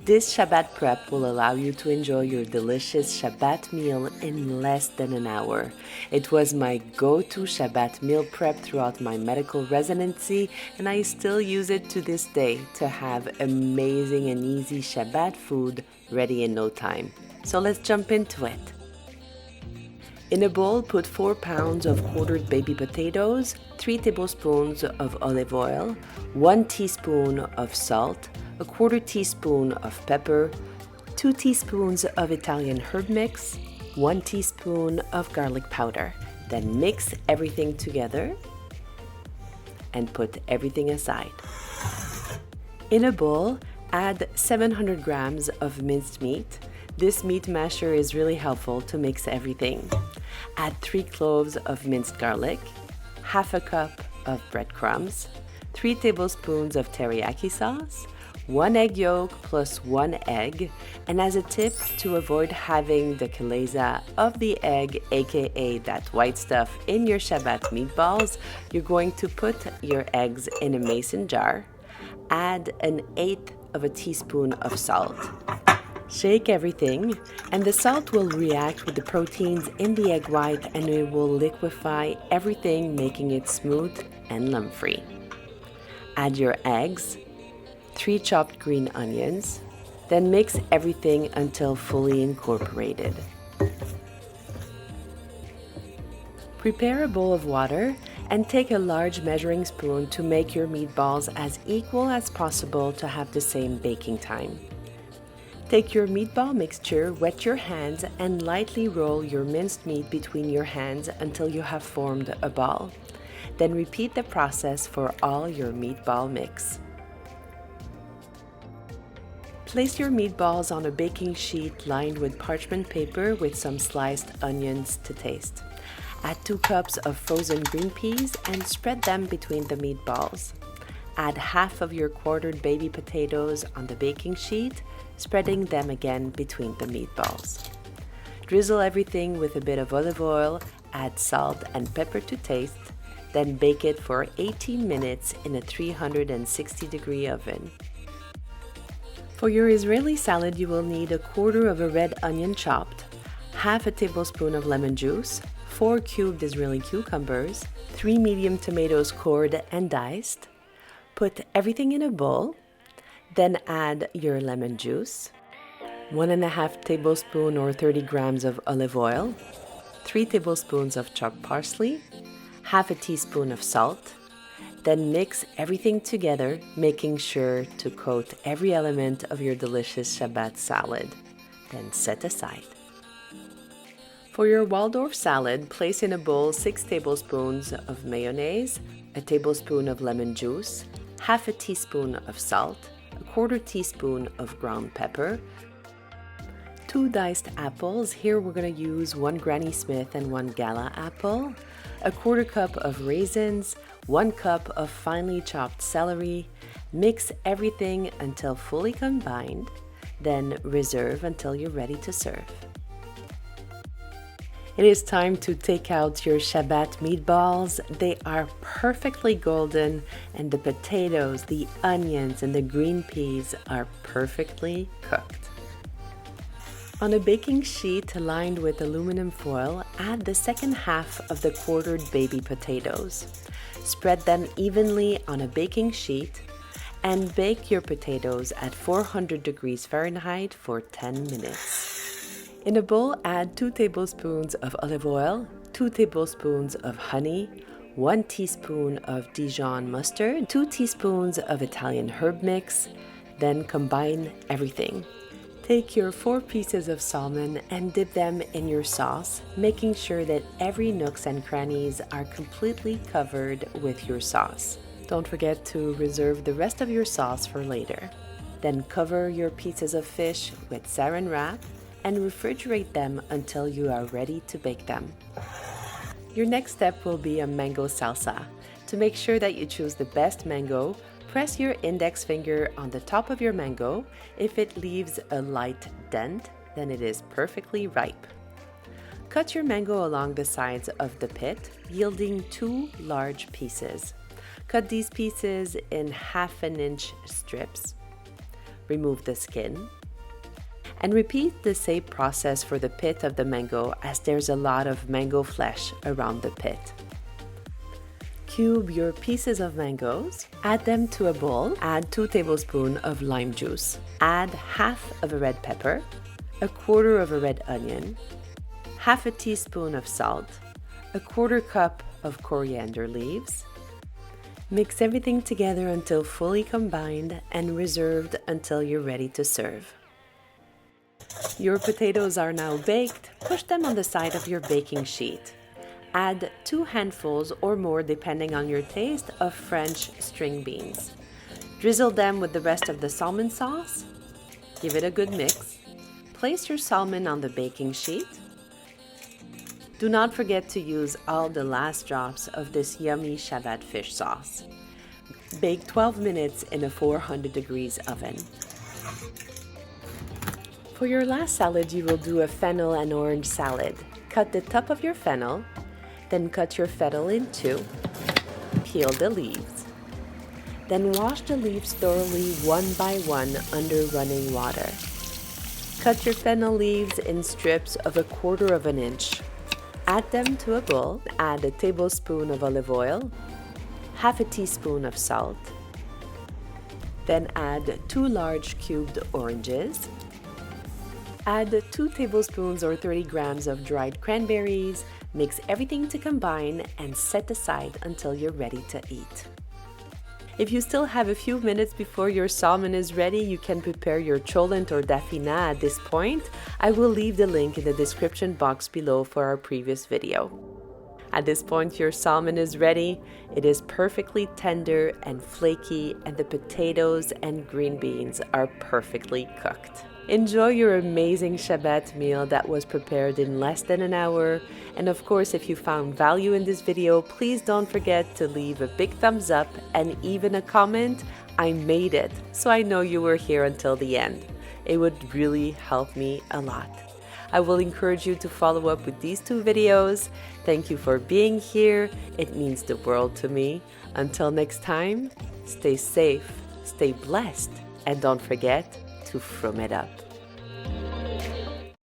This Shabbat prep will allow you to enjoy your delicious Shabbat meal in less than an hour. It was my go-to Shabbat meal prep throughout my medical residency, and I still use it to this day to have amazing and easy Shabbat food ready in no time. So let's jump into it. In a bowl, put 4 pounds of quartered baby potatoes, 3 tablespoons of olive oil, 1 teaspoon of salt, a 1/4 teaspoon of pepper, 2 teaspoons of Italian herb mix, 1 teaspoon of garlic powder. Then mix everything together and put everything aside. In a bowl, add 700 grams of minced meat. This meat masher is really helpful to mix everything. Add 3 cloves of minced garlic, half a cup of breadcrumbs, 3 tablespoons of teriyaki sauce, 1 egg yolk plus 1 egg, and as a tip, to avoid having the kaleza of the egg, aka that white stuff, in your Shabbat meatballs, you're going to put your eggs in a mason jar. Add 1/8 of a teaspoon of salt. Shake everything, and the salt will react with the proteins in the egg white and it will liquefy everything, making it smooth and lump-free. Add your eggs, 3 chopped green onions, then mix everything until fully incorporated. Prepare a bowl of water and take a large measuring spoon to make your meatballs as equal as possible to have the same baking time. Take your meatball mixture, wet your hands, and lightly roll your minced meat between your hands until you have formed a ball. Then repeat the process for all your meatball mix. Place your meatballs on a baking sheet lined with parchment paper with some sliced onions to taste. Add 2 cups of frozen green peas and spread them between the meatballs. Add half of your quartered baby potatoes on the baking sheet, spreading them again between the meatballs. Drizzle everything with a bit of olive oil, add salt and pepper to taste, then bake it for 18 minutes in a 360-degree oven. For your Israeli salad, you will need 1/4 of a red onion chopped, half a tablespoon of lemon juice, 4 cubed Israeli cucumbers, 3 medium tomatoes cored and diced. Put everything in a bowl, then add your lemon juice, 1.5 tablespoons or 30 grams of olive oil, 3 tablespoons of chopped parsley, half a teaspoon of salt. Then mix everything together, making sure to coat every element of your delicious Shabbat salad. Then set aside. For your Waldorf salad, place in a bowl 6 tablespoons of mayonnaise, a tablespoon of lemon juice, half a teaspoon of salt, a 1/4 teaspoon of ground pepper, 2 diced apples. Here we're going to use 1 Granny Smith and 1 Gala apple, a 1/4 cup of raisins, 1 cup of finely chopped celery. Mix everything until fully combined, then reserve until you're ready to serve. It is time to take out your Shabbat meatballs. They are perfectly golden, and the potatoes, the onions, and the green peas are perfectly cooked. On a baking sheet lined with aluminum foil, add the second half of the quartered baby potatoes. Spread them evenly on a baking sheet and bake your potatoes at 400 degrees Fahrenheit for 10 minutes. In a bowl, add 2 tablespoons of olive oil, 2 tablespoons of honey, 1 teaspoon of Dijon mustard, 2 teaspoons of Italian herb mix, then combine everything. Take your 4 pieces of salmon and dip them in your sauce, making sure that every nooks and crannies are completely covered with your sauce. Don't forget to reserve the rest of your sauce for later. Then cover your pieces of fish with saran wrap and refrigerate them until you are ready to bake them. Your next step will be a mango salsa. To make sure that you choose the best mango, press your index finger on the top of your mango. If it leaves a light dent, then it is perfectly ripe. Cut your mango along the sides of the pit, yielding 2 large pieces. Cut these pieces in 1/2 inch strips. remove the skin, and repeat the same process for the pit of the mango as there's a lot of mango flesh around the pit. Cube your pieces of mangoes, add them to a bowl, add 2 tablespoons of lime juice, add half of a red pepper, a quarter of a red onion, half a teaspoon of salt, a quarter cup of coriander leaves. Mix everything together until fully combined and reserved until you're ready to serve. Your potatoes are now baked. Push them on the side of your baking sheet. Add 2 handfuls or more, depending on your taste, of French string beans. Drizzle them with the rest of the salmon sauce. Give it a good mix. Place your salmon on the baking sheet. Do not forget to use all the last drops of this yummy Shabbat fish sauce. Bake 12 minutes in a 400 degrees oven. For your last salad, you will do a fennel and orange salad. Cut the top of your fennel, then cut your fennel in 2. Peel the leaves. Then wash the leaves thoroughly one by one under running water. Cut your fennel leaves in strips of 1/4 inch. Add them to a bowl. Add a tablespoon of olive oil, half a teaspoon of salt. Then add 2 large cubed oranges. Add 2 tablespoons or 30 grams of dried cranberries. Mix everything to combine and set aside until you're ready to eat. If you still have a few minutes before your salmon is ready, you can prepare your cholent or dafina at this point. I will leave the link in the description box below for our previous video. At this point, your salmon is ready. It is perfectly tender and flaky, and the potatoes and green beans are perfectly cooked. Enjoy your amazing Shabbat meal that was prepared in less than an hour. And of course, if you found value in this video, please don't forget to leave a big thumbs up and even a comment. I made it, so I know you were here until the end. It would really help me a lot. I will encourage you to follow up with these 2 videos. Thank you for being here. It means the world to me. Until next time, stay safe, stay blessed, and don't forget to frum it up.